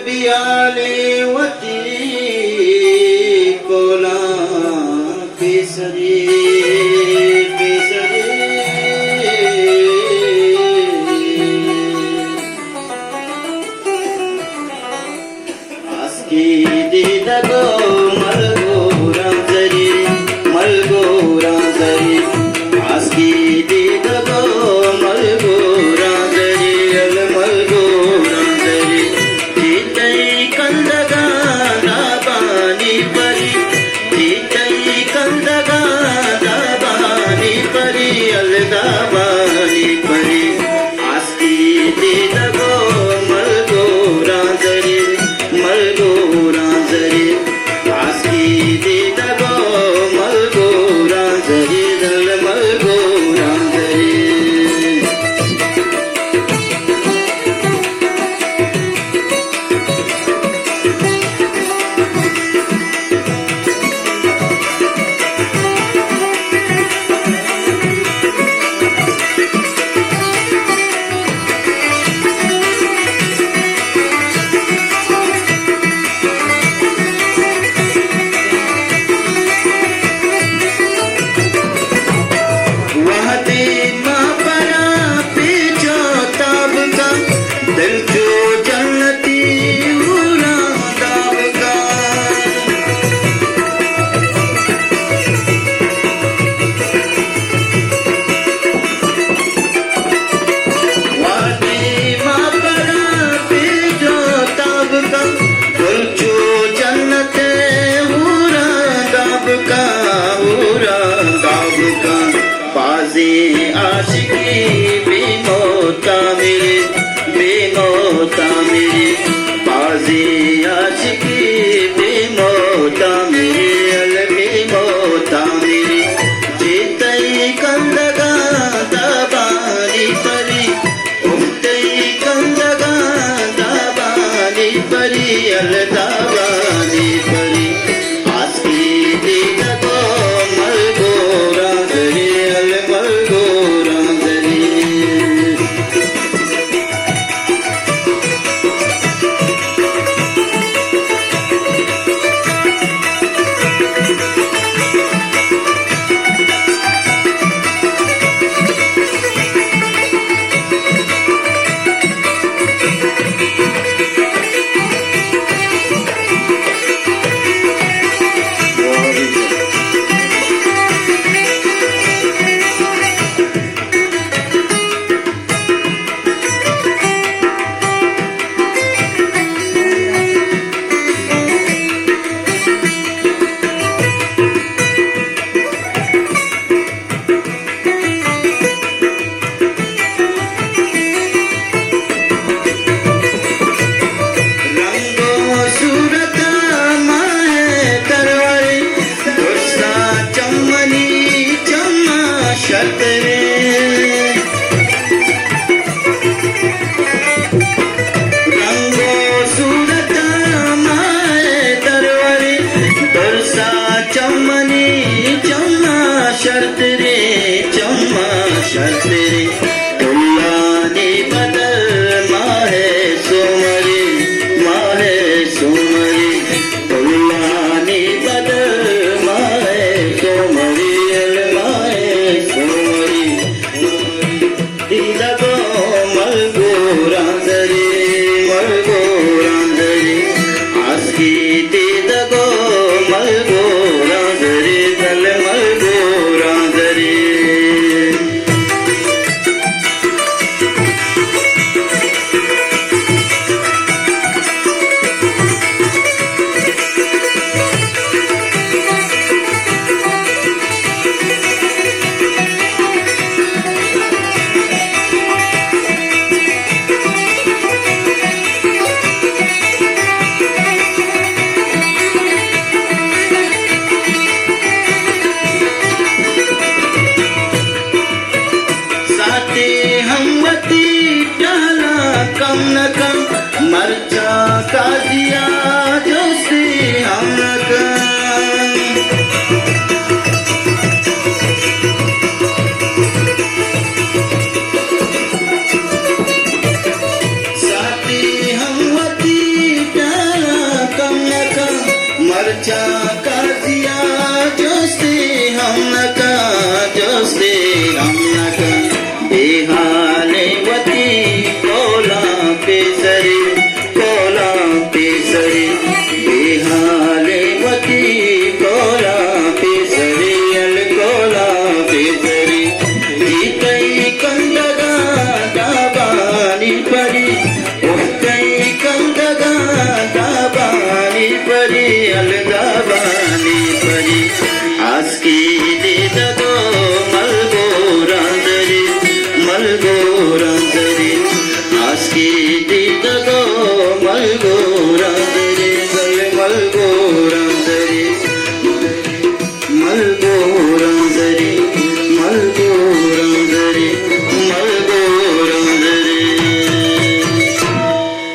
पियालेवती कोला केसरी केसरी आस्की दीदगो मलगो राजरी मलगो राजरी आस्की दीदगो मलगो राजरी अल मलगो राजरी जीतई कंदगा दाबानी परी जीतई कंदगा दाबानी परी अल दाबानी परी आस्की दीदगो मलगो राजरी मलगो राजरी आस्की दीदगो मलगो राजरी दल मलगो राजरी दिल जो जन्नती उड़ा दाब का वादी माँ परा पे जो ताब का दिल जो जन्नते उड़ा दाब का बाजी आशिकी बेमौता मेरे बेमौता मेरी बाजी आशिकी बेमौता मेरी अल बेमौता मेरी जीतई कंदगा दाबानी परी उठतई कंदगा दाबानी परी अल दाबानी परी आस्की दीदगो मलगो राजरी अल मलगो राजरी शर्त रे चम्मा शर्त रे तुल्लाने बदल माहे सोमरे तुल्लाने बदल माहे सोमरे अल माहे सोमरे दीदगो मलगो राजरी आस्की दीदगो मलगो राजरी दल मलगो राजरी कम न कम मर्चा का